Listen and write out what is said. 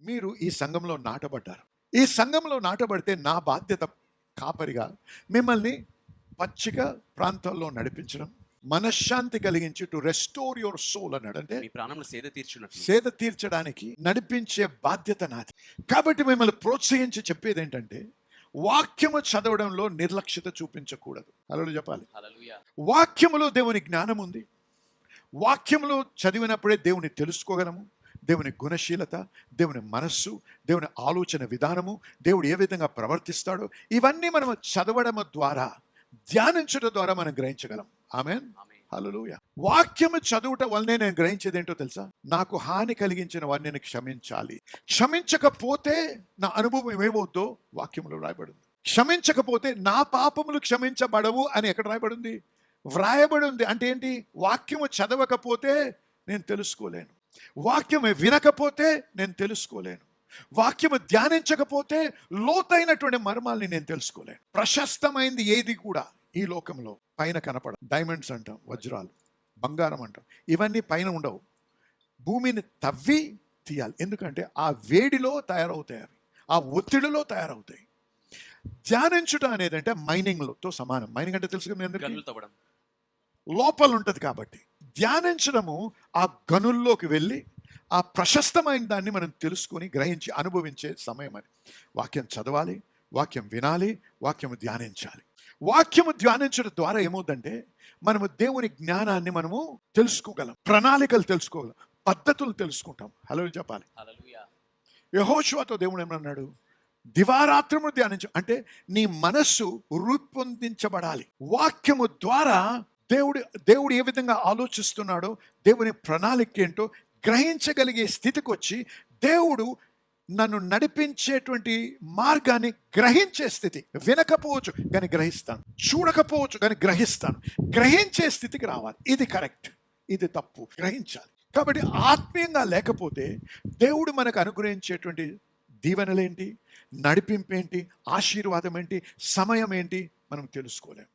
మీరు ఈ సంఘంలో నాటబడ్డారు. ఈ సంఘంలో నాటబడితే నా బాధ్యత కాపరిగా మిమ్మల్ని పచ్చిక ప్రాంతాల్లో నడిపించడం, మనశ్శాంతి కలిగించి టు రెస్టోర్ యువర్ సోల్ అన్నాడు. అంటే మీ ప్రాణంలో సేద తీర్చడానికి నడిపించే బాధ్యత నాది. కాబట్టి మిమ్మల్ని ప్రోత్సహించి చెప్పేది ఏంటంటే, వాక్యము చదవడంలో నిర్లక్ష్యత చూపించకూడదు. హల్లెలూయా చెప్పాలి. వాక్యములో దేవుని జ్ఞానం ఉంది. వాక్యములో చదివినప్పుడే దేవుని తెలుసుకోగలము. దేవుని గుణశీలత, దేవుని మనస్సు, దేవుని ఆలోచన విధానము, దేవుడు ఏ విధంగా ప్రవర్తిస్తాడో ఇవన్నీ మనం చదవడం ద్వారా, ధ్యానించడం ద్వారా మనం గ్రహించగలం. ఆమేన్. హల్లెలూయా. వాక్యము చదువుట వల్లనే నేను గ్రహించేది ఏంటో తెలుసా? నాకు హాని కలిగించిన వారిని నేను క్షమించాలి. క్షమించకపోతే నా అనుభవం ఏమవుద్దో వాక్యములో రాయబడింది. క్షమించకపోతే నా పాపములు క్షమించబడవు అని ఎక్కడ రాయబడింది? వ్రాయబడి ఉంది. అంటే ఏంటి? వాక్యము చదవకపోతే నేను తెలుసుకోలేను. వాక్యము వినకపోతే నేను తెలుసుకోలేను. వాక్యము ధ్యానించకపోతే లోతైనటువంటి మర్మాల్ని నేను తెలుసుకోలేను. ప్రశస్తమైంది ఏది కూడా ఈ లోకంలో పైన కనపడ. డైమండ్స్ అంటాం, వజ్రాలు, బంగారం అంటాం, ఇవన్నీ పైన ఉండవు. భూమిని తవ్వి తీయాలి. ఎందుకంటే ఆ వేడిలో తయారవుతాయి, అవి ఆ ఒత్తిడిలో తయారవుతాయి. ధ్యానించుట అనేది అంటే మైనింగ్తో సమానం. మైనింగ్ అంటే తెలుసు కదా, లోపల ఉంటుంది. కాబట్టి ధ్యానించడము ఆ గనుల్లోకి వెళ్ళి ఆ ప్రశస్తమైన దాన్ని మనం తెలుసుకొని గ్రహించి అనుభవించే సమయం అని. వాక్యం చదవాలి, వాక్యం వినాలి, వాక్యము ధ్యానించాలి. వాక్యము ధ్యానించడం ద్వారా ఏమవుతుందంటే మనము దేవుని జ్ఞానాన్ని మనము తెలుసుకోగలం, ప్రణాళికలు తెలుసుకోగలం, పద్ధతులు తెలుసుకుంటాం. హల్లెలూయా చెప్పాలి. యెహోషువతో దేవుడు ఏమన్నాడు? దివారాత్రము ధ్యానించు. అంటే నీ మనస్సు రూపొందించబడాలి. వాక్యము ద్వారా దేవుడు ఏ విధంగా ఆలోచిస్తున్నాడో, దేవుని ప్రణాళిక ఏంటో గ్రహించగలిగే స్థితికి వచ్చి, దేవుడు నన్ను నడిపించేటువంటి మార్గాన్ని గ్రహించే స్థితి. వినకపోవచ్చు కానీ గ్రహిస్తాను, చూడకపోవచ్చు కానీ గ్రహిస్తాను, గ్రహించే స్థితికి రావాలి. ఇది కరెక్ట్, ఇది తప్పు, గ్రహించాలి. కాబట్టి ఆత్మీయంగా లేకపోతే దేవుడు మనకు అనుగ్రహించేటువంటి దీవెనలేంటి, నడిపింపేంటి, ఆశీర్వాదం ఏంటి, సమయం ఏంటి మనం తెలుసుకోలేం.